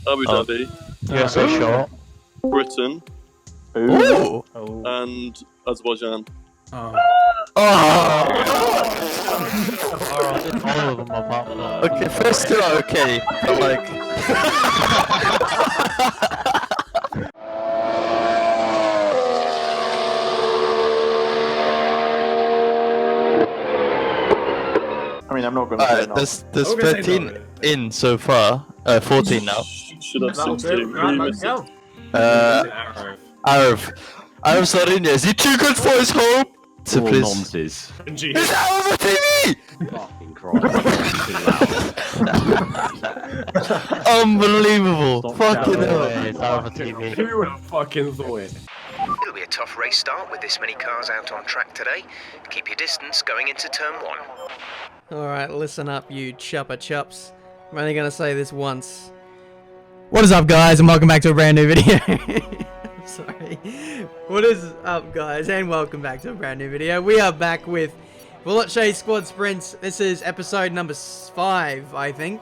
Abu Dhabi, USA short. Britain, Ooh. and Azerbaijan. All of them apart from that. Okay, first two are okay, but like... I mean, I'm not gonna say no. There's I'm gonna say 13 no. in so far, 14 now. Should have That'll 16. do. Right, let's go. Arif's not in yet. Is he too good for his home? So please. Nonsense. It's out of the TV! Fucking Christ. Unbelievable. Stop Fucking shouting. hell. It's out of the TV. Who would have fucking thought it? It'll be a tough race start with this many cars out on track today. Keep your distance going into turn 1. Alright, listen up, you chuppa chups. I'm only gonna say this once. What is up, guys, and welcome back to a brand new video. I'm sorry. What is up, guys, and welcome back to a brand new video. We are back with Veloce Squad Sprints. This is episode number 5, I think.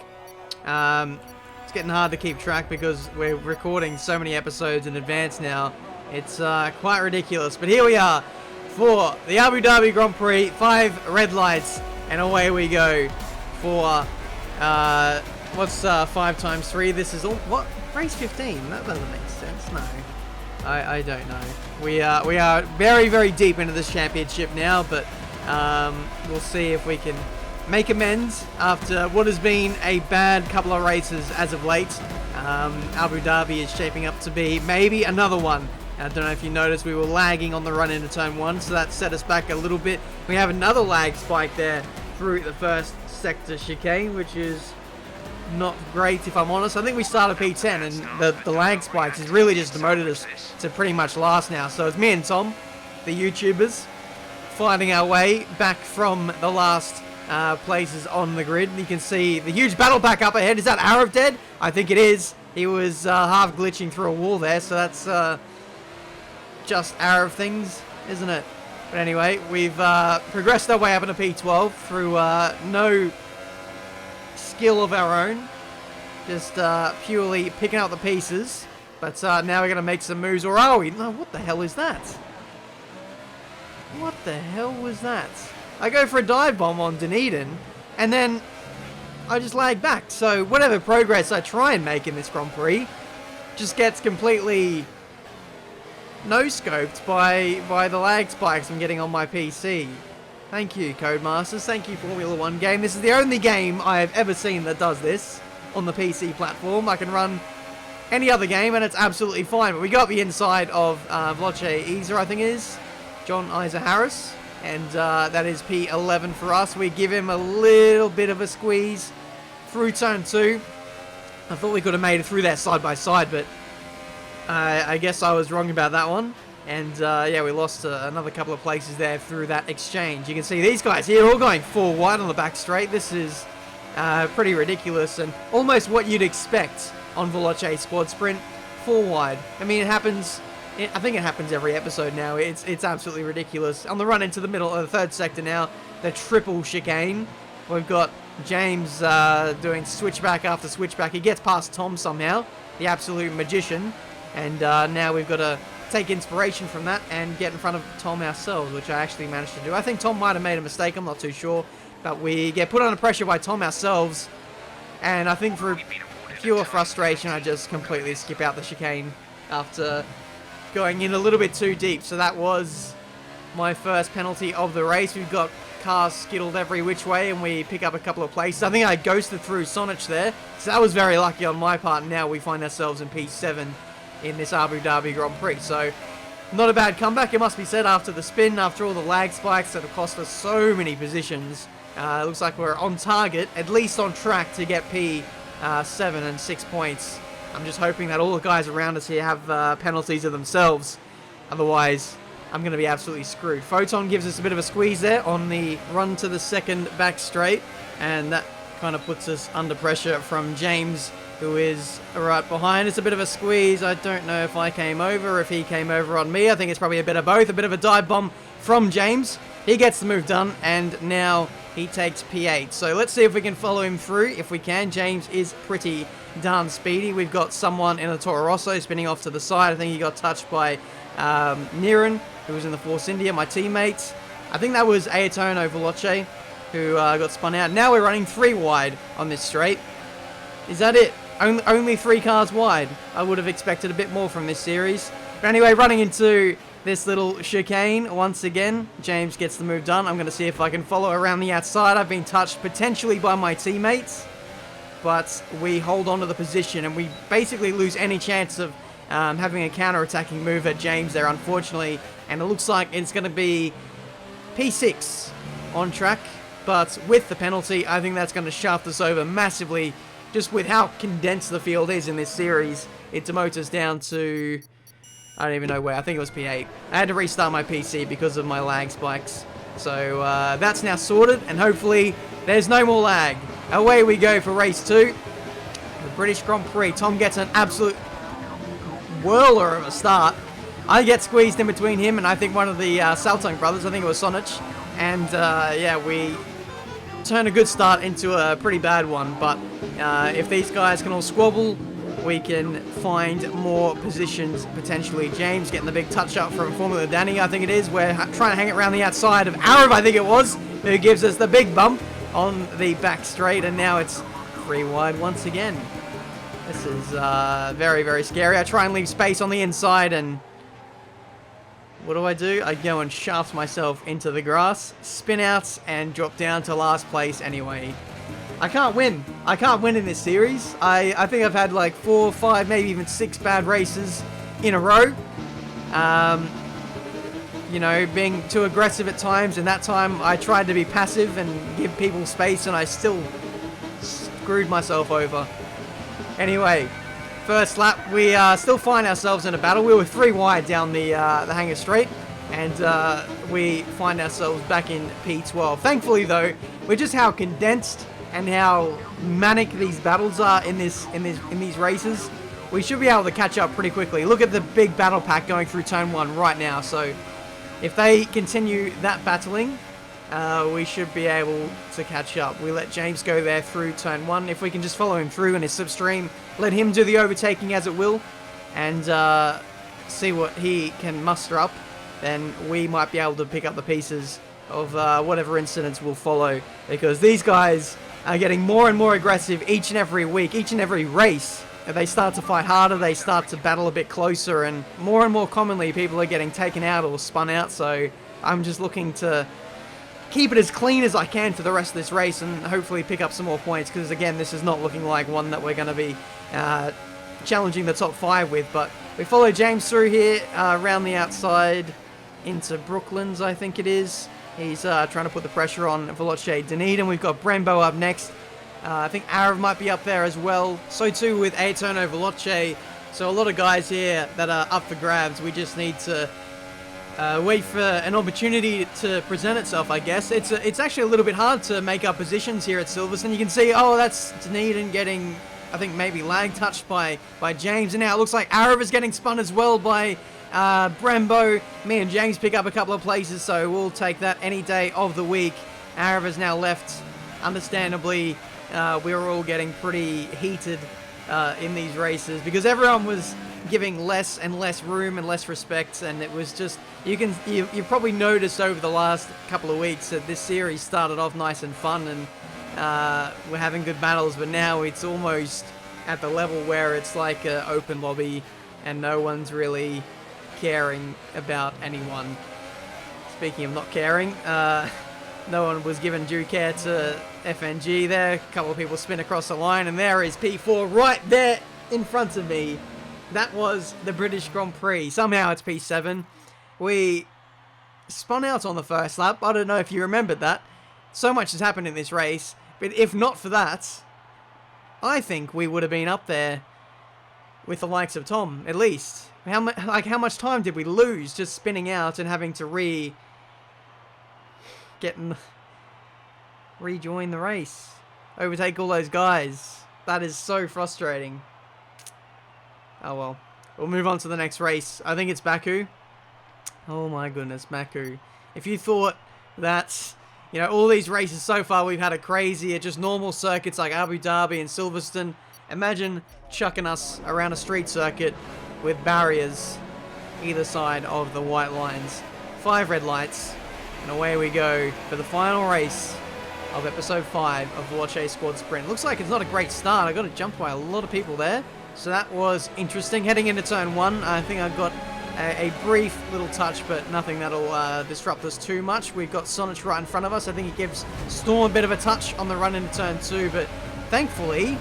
It's getting hard to keep track because we're recording so many episodes in advance now. It's quite ridiculous, but here we are for the Abu Dhabi Grand Prix. 5 red lights, and away we go for what's 5 times 3? This is all what race 15? That doesn't make sense. No, I don't know. We are very, very deep into this championship now, but we'll see if we can make amends after what has been a bad couple of races as of late. Abu Dhabi is shaping up to be maybe another one. I don't know if you noticed, we were lagging on the run into turn 1, so that set us back a little bit. We have another lag spike there through the first sector chicane, which is not great, if I'm honest. I think we started P10, and the lag spikes has really just demoted us to pretty much last now. So it's me and Tom, the YouTubers, finding our way back from the last places on the grid. You can see the huge battle back up ahead. Is that Arif dead? I think it is. He was half glitching through a wall there, so that's just Arif things, isn't it? But anyway, we've progressed our way up into P12 through no skill of our own, just purely picking out the pieces. But now we're going to make some moves, or are we? No, what the hell is that? What the hell was that? I go for a dive bomb on Dunedin, and then I just lag back. So whatever progress I try and make in this Grand Prix just gets completely no-scoped by the lag spikes I'm getting on my PC. Thank you, Codemasters. Thank you, Formula 1 game. This is the only game I have ever seen that does this on the PC platform. I can run any other game and it's absolutely fine. But we got the inside of Veloce Isa, I think it is. John Isa Harris. And that is P11 for us. We give him a little bit of a squeeze through turn 2. I thought we could have made it through there side by side, but I guess I was wrong about that one. And yeah, we lost another couple of places there through that exchange. You can see these guys here all going 4 wide on the back straight. This is pretty ridiculous and almost what you'd expect on Veloce Squad Sprint. 4 wide. I mean, it happens. I think it happens every episode now. It's absolutely ridiculous. On the run into the middle of the 3rd sector now, the triple chicane. We've got James doing switchback after switchback. He gets past Tom somehow, the absolute magician. And now we've got to take inspiration from that and get in front of Tom ourselves, which I actually managed to do. I think Tom might have made a mistake, I'm not too sure. But we get put under pressure by Tom ourselves. And I think for pure frustration, I just completely skip out the chicane after going in a little bit too deep. So that was my first penalty of the race. We've got cars skittled every which way and we pick up a couple of places. I think I ghosted through Sonic there. So that was very lucky on my part. Now we find ourselves in P7. In this Abu Dhabi Grand Prix. So, not a bad comeback, it must be said, after the spin, after all the lag spikes that have cost us so many positions. Looks like we're on target, at least on track to get P7 and 6 points. I'm just hoping that all the guys around us here have penalties of themselves. Otherwise, I'm going to be absolutely screwed. Photon gives us a bit of a squeeze there on the run to the 2nd back straight. And that kind of puts us under pressure from James, who is right behind. It's a bit of a squeeze. I don't know if I came over, if he came over on me. I think it's probably a bit of both. A bit of a dive bomb from James. He gets the move done, and now he takes P8. So let's see if we can follow him through. If we can, James is pretty darn speedy. We've got someone in a Toro Rosso spinning off to the side. I think he got touched by Niran, who was in the Force India, my teammate. I think that was Aetono Veloce, who got spun out. Now we're running 3 wide on this straight. Is that it? Only 3 cars wide. I would have expected a bit more from this series. But anyway, running into this little chicane once again. James gets the move done. I'm going to see if I can follow around the outside. I've been touched potentially by my teammates, but we hold on to the position and we basically lose any chance of having a counter-attacking move at James there, unfortunately. And it looks like it's going to be P6 on track, but with the penalty, I think that's going to shaft us over massively. Just with how condensed the field is in this series, it demotes us down to, I don't even know where, I think it was P8. I had to restart my PC because of my lag spikes. So that's now sorted, and hopefully there's no more lag. Away we go for race 2, the British Grand Prix. Tom gets an absolute whirler of a start. I get squeezed in between him and I think one of the Saltong brothers, I think it was Sonic. And yeah, we turn a good start into a pretty bad one. But if these guys can all squabble, we can find more positions potentially. James getting the big touch up from Formula Danny, I think it is. We're trying to hang it around the outside of Arab, I think it was, who gives us the big bump on the back straight. And now it's 3 wide once again. This is very, very scary. I try and leave space on the inside and what do? I go and shaft myself into the grass, spin out, and drop down to last place anyway. I can't win. I can't win in this series. I think I've had like 4, 5, maybe even 6 bad races in a row. You know, being too aggressive at times, and that time I tried to be passive and give people space, and I still screwed myself over. Anyway, first lap, we still find ourselves in a battle. We were 3 wide down the hangar straight, and we find ourselves back in P12. Thankfully, though, with just how condensed and how manic these battles are in these races, we should be able to catch up pretty quickly. Look at the big battle pack going through turn 1 right now. So, if they continue that battling, we should be able to catch up. We let James go there through turn 1. If we can just follow him through in his slipstream, let him do the overtaking as it will, and see what he can muster up, then we might be able to pick up the pieces of whatever incidents will follow, because these guys are getting more and more aggressive each and every week, each and every race. They start to fight harder, they start to battle a bit closer, and more commonly people are getting taken out or spun out. So I'm just looking to keep it as clean as I can for the rest of this race and hopefully pick up some more points, because again, this is not looking like one that we're going to be challenging the top 5 with. But we follow James through here around the outside into Brooklands, I think it is. He's trying to put the pressure on Veloce Dunedin. We've got Brembo up next. I think Arab might be up there as well. So too with Aetono Veloce. So a lot of guys here that are up for grabs. We just need to wait for an opportunity to present itself, I guess. It's actually a little bit hard to make up positions here at Silverstone. You can see, oh, that's Dunedin getting, I think, maybe lag touched by James. And now it looks like Arab is getting spun as well by Brembo. Me and James pick up a couple of places, so we'll take that any day of the week. Arab has now left. Understandably, we were all getting pretty heated in these races because everyone was giving less and less room and less respect, and it was just, you probably noticed over the last couple of weeks that this series started off nice and fun, and we're having good battles, but now it's almost at the level where it's like an open lobby and no one's really caring about anyone. Speaking of not caring, no one was given due care to FNG there. A couple of people spin across the line, and there is P4 right there in front of me. That was the British Grand Prix. Somehow it's P7. We spun out on the first lap. I don't know if you remembered that. So much has happened in this race, but if not for that, I think we would have been up there with the likes of Tom, at least. How much time did we lose just spinning out and having to rejoin the race, overtake all those guys? That is so frustrating. Oh well, we'll move on to the next race. I think it's Baku. Oh my goodness, Baku. If you thought that, you know, all these races so far we've had a crazy, just normal circuits like Abu Dhabi and Silverstone, Imagine chucking us around a street circuit with barriers either side of the white lines. 5 red lights, and away we go for the final race of episode 5 of Veloce Squad Sprint. Looks like it's not a great start. I got jumped by a lot of people there, so that was interesting. Heading into turn 1, I think I got a brief little touch, but nothing that'll disrupt us too much. We've got Sonic right in front of us. I think he gives Storm a bit of a touch on the run into turn 2, but thankfully,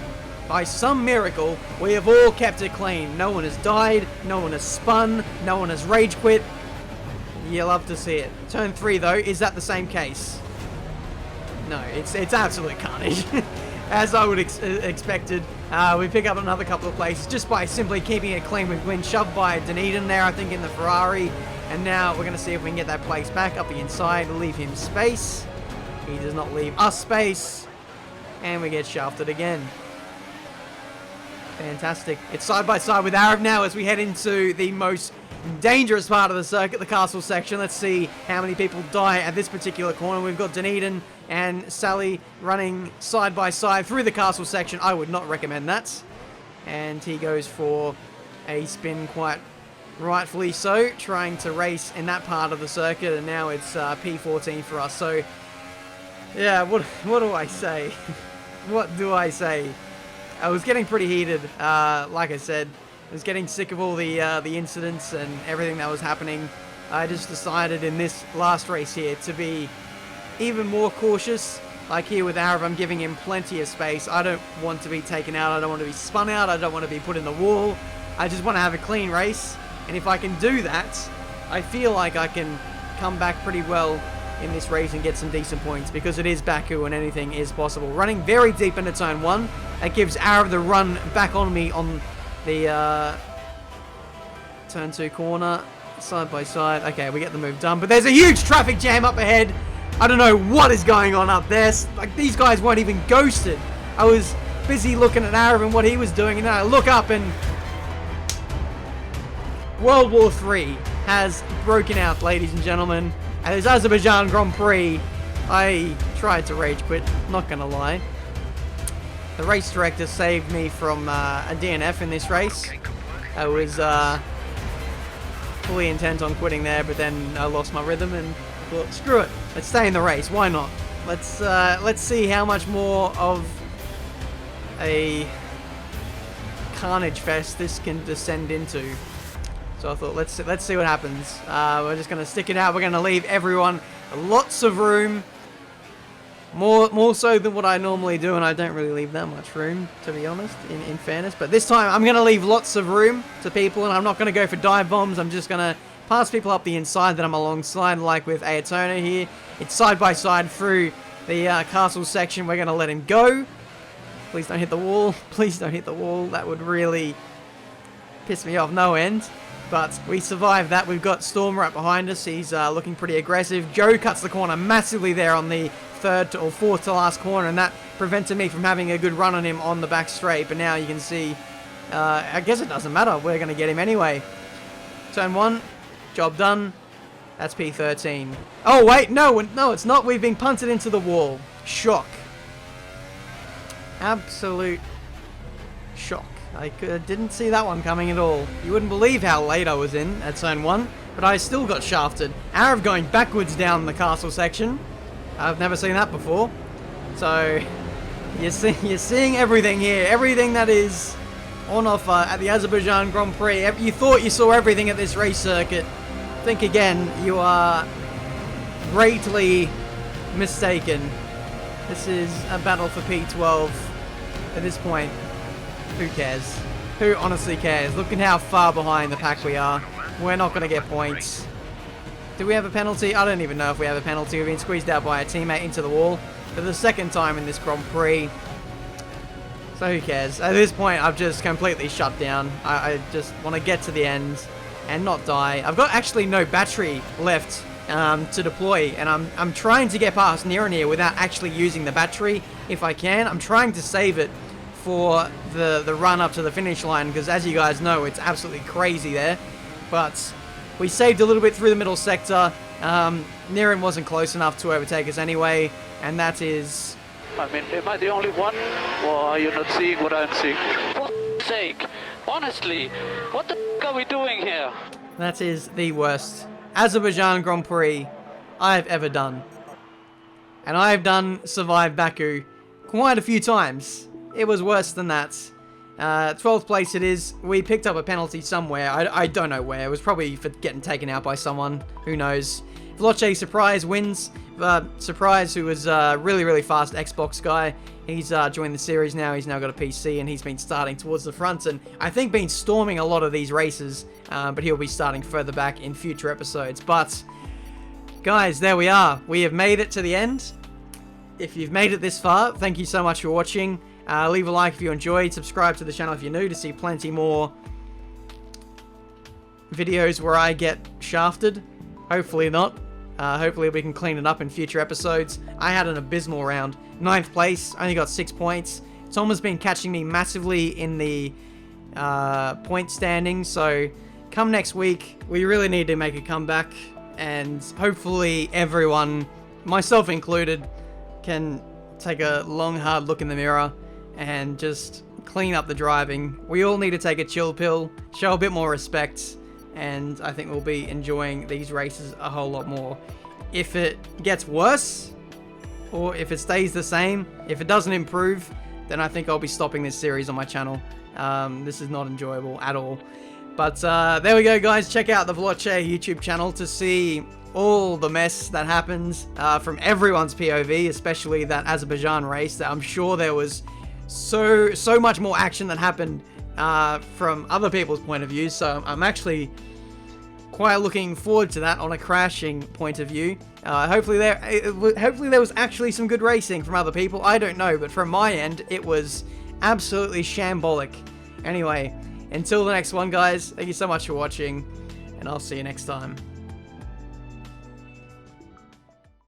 by some miracle, we have all kept it clean. No one has died, no one has spun, no one has rage quit. You love to see it. Turn 3 though, is that the same case? No, it's absolute carnage. As I would expected, we pick up another couple of places just by simply keeping it clean. We've been shoved by Dunedin there, I think, in the Ferrari. And now we're going to see if we can get that place back up the inside, leave him space. He does not leave us space. And we get shafted again. Fantastic. It's side by side with Arab now as we head into the most dangerous part of the circuit, the castle section. Let's see how many people die at this particular corner. We've got Dunedin and Sally running side by side through the castle section. I would not recommend that. And he goes for a spin, quite rightfully so, trying to race in that part of the circuit. And now it's P14 for us. So, yeah, what do I say? What do I say? I was getting pretty heated, like I said. I was getting sick of all the incidents and everything that was happening. I just decided in this last race here to be even more cautious. Like here with Arab, I'm giving him plenty of space. I don't want to be taken out. I don't want to be spun out. I don't want to be put in the wall. I just want to have a clean race. And if I can do that, I feel like I can come back pretty well in this race and get some decent points, because it is Baku and anything is possible. Running very deep into turn 1. That gives Arab the run back on me on the turn 2 corner, side by side. Okay, we get the move done, but there's a huge traffic jam up ahead. I don't know what is going on up there. Like, these guys weren't even ghosted. I was busy looking at Arab and what he was doing, and then I look up and World War III has broken out, ladies and gentlemen. At this Azerbaijan Grand Prix, I tried to rage quit, not gonna lie. The race director saved me from a DNF in this race. I was fully intent on quitting there, but then I lost my rhythm and thought, screw it, let's stay in the race, why not? Let's see how much more of a carnage fest this can descend into. So I thought, let's see what happens. We're just going to stick it out. We're going to leave everyone lots of room. More so than what I normally do, and I don't really leave that much room, to be honest, in fairness. But this time, I'm going to leave lots of room to people, and I'm not going to go for dive bombs. I'm just going to pass people up the inside that I'm alongside, like with Ayatona here. It's side by side through the castle section. We're going to let him go. Please don't hit the wall. Please don't hit the wall. That would really piss me off no end. But we survived that. We've got Storm right behind us. He's looking pretty aggressive. Joe cuts the corner massively there on the 3rd or 4th to last corner, and that prevented me from having a good run on him on the back straight. But now you can see, I guess it doesn't matter. We're going to get him anyway. Turn 1, job done. That's P13. Oh, wait, no, it's not. We've been punted into the wall. Shock. Absolute shock. I didn't see that one coming at all. You wouldn't believe how late I was in at turn 1, but I still got shafted. Arab going backwards down the castle section. I've never seen that before. So, you're seeing everything here. Everything that is on offer at the Azerbaijan Grand Prix. You thought you saw everything at this race circuit. Think again. You are greatly mistaken. This is a battle for P12 at this point. Who cares? Who honestly cares? Look at how far behind the pack we are. We're not going to get points. Do we have a penalty? I don't even know if we have a penalty. We've been squeezed out by a teammate into the wall for the 2nd time in this Grand Prix. So who cares? At this point, I've just completely shut down. I just want to get to the end and not die. I've got actually no battery left to deploy, and I'm trying to get past near and here without actually using the battery if I can. I'm trying to save it for the run up to the finish line, because as you guys know, it's absolutely crazy there. But we saved a little bit through the middle sector. Niren wasn't close enough to overtake us anyway, and that is I mean, am I the only one? Or are you not seeing what I'm seeing? For sake, honestly, what the f are we doing here? That is the worst Azerbaijan Grand Prix I've ever done. And I've done Survive Baku quite a few times. It was worse than that. 12th place it is. We picked up a penalty somewhere. I don't know where. It was probably for getting taken out by someone. Who knows? Veloce Surprise wins. Surprise, who was a really, really fast Xbox guy. He's joined the series now. He's now got a PC and he's been starting towards the front and I think been storming a lot of these races. But he'll be starting further back in future episodes. But, guys, there we are. We have made it to the end. If you've made it this far, thank you so much for watching. Leave a like if you enjoyed. Subscribe to the channel if you're new to see plenty more videos where I get shafted. Hopefully not. Hopefully we can clean it up in future episodes. I had an abysmal round. 9th place, only got 6 points. Tom has been catching me massively in the point standing, so come next week, we really need to make a comeback, and hopefully everyone, myself included, can take a long, hard look in the mirror and just clean up the driving. We all need to take a chill pill, show a bit more respect, and I think we'll be enjoying these races a whole lot more. If it gets worse, or if it stays the same, if it doesn't improve, then I think I'll be stopping this series on my channel. This is not enjoyable at all. But there we go, guys. Check out the Veloce YouTube channel to see all the mess that happens from everyone's POV, especially that Azerbaijan race. I'm sure there was so much more action that happened from other people's point of view. So I'm actually quite looking forward to that on a crashing point of view. Hopefully there was actually some good racing from other people. I don't know, but from my end, it was absolutely shambolic. Anyway, until the next one, guys, thank you so much for watching, and I'll see you next time.